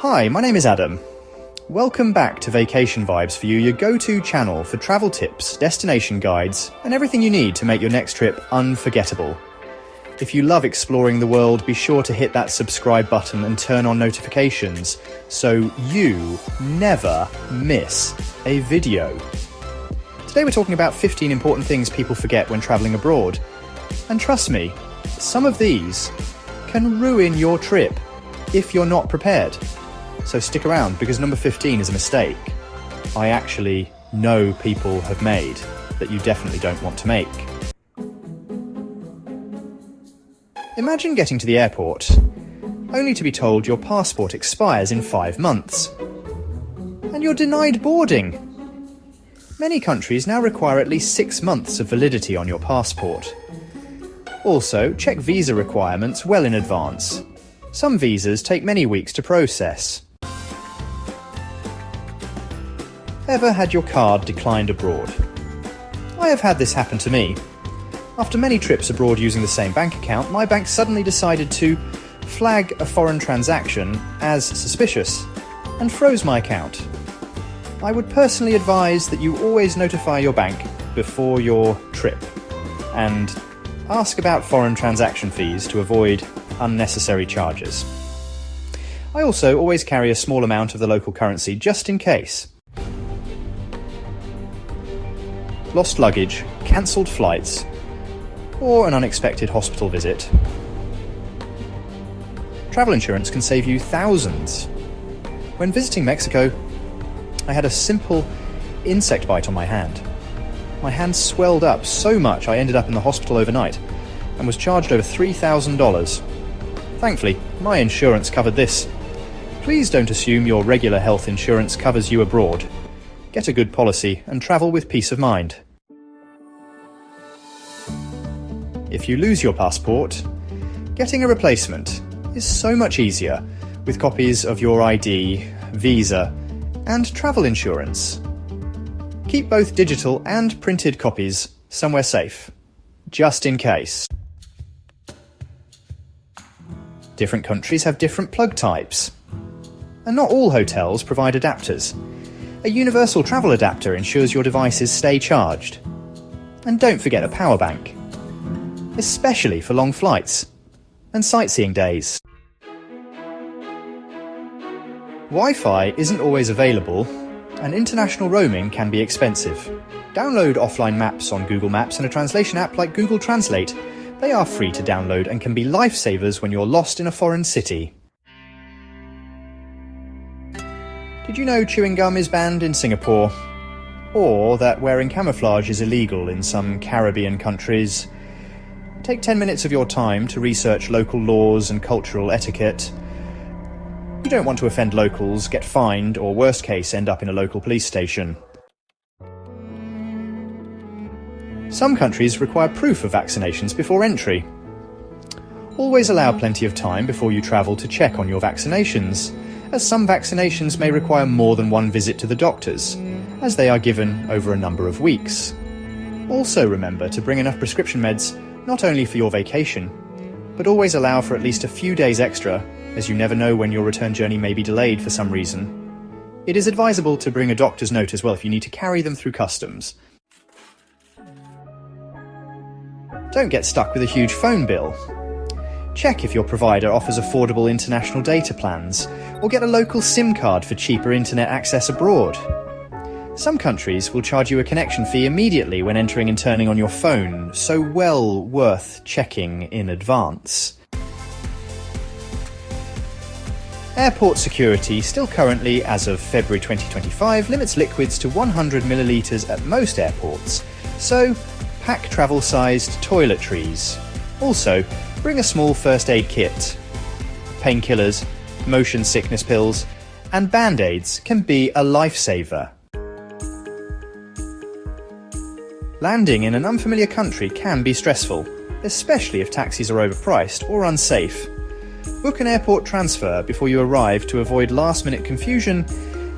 Hi, my name is Adam. Welcome back to Vacation Vibes for you, your go-to channel for travel tips, destination guides, and everything you need to make your next trip unforgettable. If you love exploring the world, be sure to hit that subscribe button and turn on notifications so you never miss a video. Today we're talking about 15 important things people forget when travelling abroad. And trust me, some of these can ruin your trip if you're not prepared. So stick around, because number 15 is a mistake I actually know people have made that you definitely don't want to make. Imagine getting to the airport only to be told your passport expires in 5 months. And you're denied boarding. Many countries now require at least 6 months of validity on your passport. Also, check visa requirements well in advance. Some visas take many weeks to process. Ever had your card declined abroad? I have had this happen to me. After many trips abroad using the same bank account, my bank suddenly decided to flag a foreign transaction as suspicious and froze my account. I would personally advise that you always notify your bank before your trip and ask about foreign transaction fees to avoid unnecessary charges. I also always carry a small amount of the local currency just in case. Lost luggage, cancelled flights, or an unexpected hospital visit. Travel insurance can save you thousands. When visiting Mexico, I had a simple insect bite on my hand. My hand swelled up so much I ended up in the hospital overnight and was charged over $3,000. Thankfully, my insurance covered this. Please don't assume your regular health insurance covers you abroad. Get a good policy and travel with peace of mind. If you lose your passport, getting a replacement is so much easier with copies of your ID, visa, and travel insurance. Keep both digital and printed copies somewhere safe, just in case. Different countries have different plug types, and not all hotels provide adapters. A universal travel adapter ensures your devices stay charged. And don't forget a power bank, especially for long flights and sightseeing days. Wi-Fi isn't always available, and international roaming can be expensive. Download offline maps on Google Maps and a translation app like Google Translate. They are free to download and can be lifesavers when you're lost in a foreign city. Did you know chewing gum is banned in Singapore? Or that wearing camouflage is illegal in some Caribbean countries? Take 10 minutes of your time to research local laws and cultural etiquette. You don't want to offend locals, get fined, or worst case, end up in a local police station. Some countries require proof of vaccinations before entry. Always allow plenty of time before you travel to check on your vaccinations, as some vaccinations may require more than one visit to the doctors, as they are given over a number of weeks. Also remember to bring enough prescription meds, not only for your vacation, but always allow for at least a few days extra, as you never know when your return journey may be delayed for some reason. It is advisable to bring a doctor's note as well if you need to carry them through customs. Don't get stuck with a huge phone bill. Check if your provider offers affordable international data plans, or get a local SIM card for cheaper internet access abroad. Some countries will charge you a connection fee immediately when entering and turning on your phone, so well worth checking in advance. Airport security still currently, as of February 2025, limits liquids to 100 millilitres at most airports, so pack travel-sized toiletries. Also, bring a small first aid kit. Painkillers, motion sickness pills, and band-aids can be a lifesaver. Landing in an unfamiliar country can be stressful, especially if taxis are overpriced or unsafe. Book an airport transfer before you arrive to avoid last-minute confusion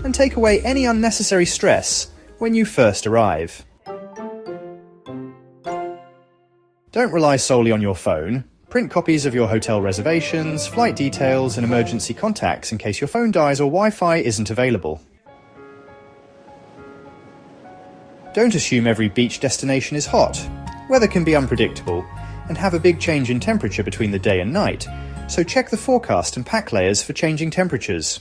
and take away any unnecessary stress when you first arrive. Don't rely solely on your phone. Print copies of your hotel reservations, flight details, and emergency contacts in case your phone dies or Wi-Fi isn't available. Don't assume every beach destination is hot. Weather can be unpredictable and have a big change in temperature between the day and night, so check the forecast and pack layers for changing temperatures.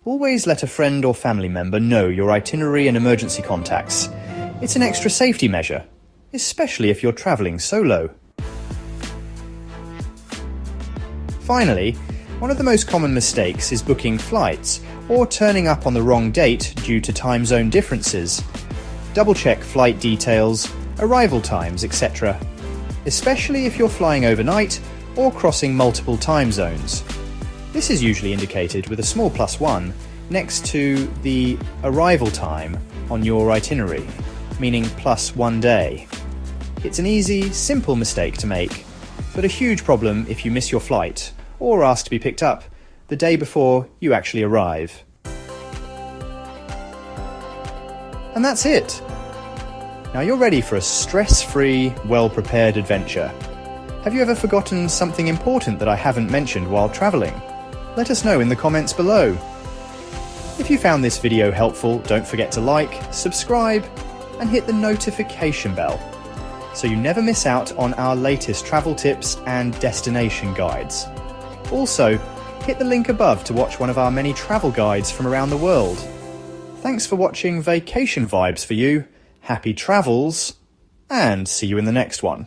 Always let a friend or family member know your itinerary and emergency contacts. It's an extra safety measure, especially if you're travelling solo. Finally, one of the most common mistakes is booking flights or turning up on the wrong date due to time zone differences. Double-check flight details, arrival times, etc., especially if you're flying overnight or crossing multiple time zones. This is usually indicated with a small +1 next to the arrival time on your itinerary, meaning +1 day. It's an easy, simple mistake to make, but a huge problem if you miss your flight or ask to be picked up the day before you actually arrive. And that's it. Now you're ready for a stress-free, well-prepared adventure. Have you ever forgotten something important that I haven't mentioned while travelling? Let us know in the comments below. If you found this video helpful, don't forget to like, subscribe, and hit the notification bell so you never miss out on our latest travel tips and destination guides. Also, hit the link above to watch one of our many travel guides from around the world. Thanks for watching Vacation Vibes for you. Happy travels, and see you in the next one.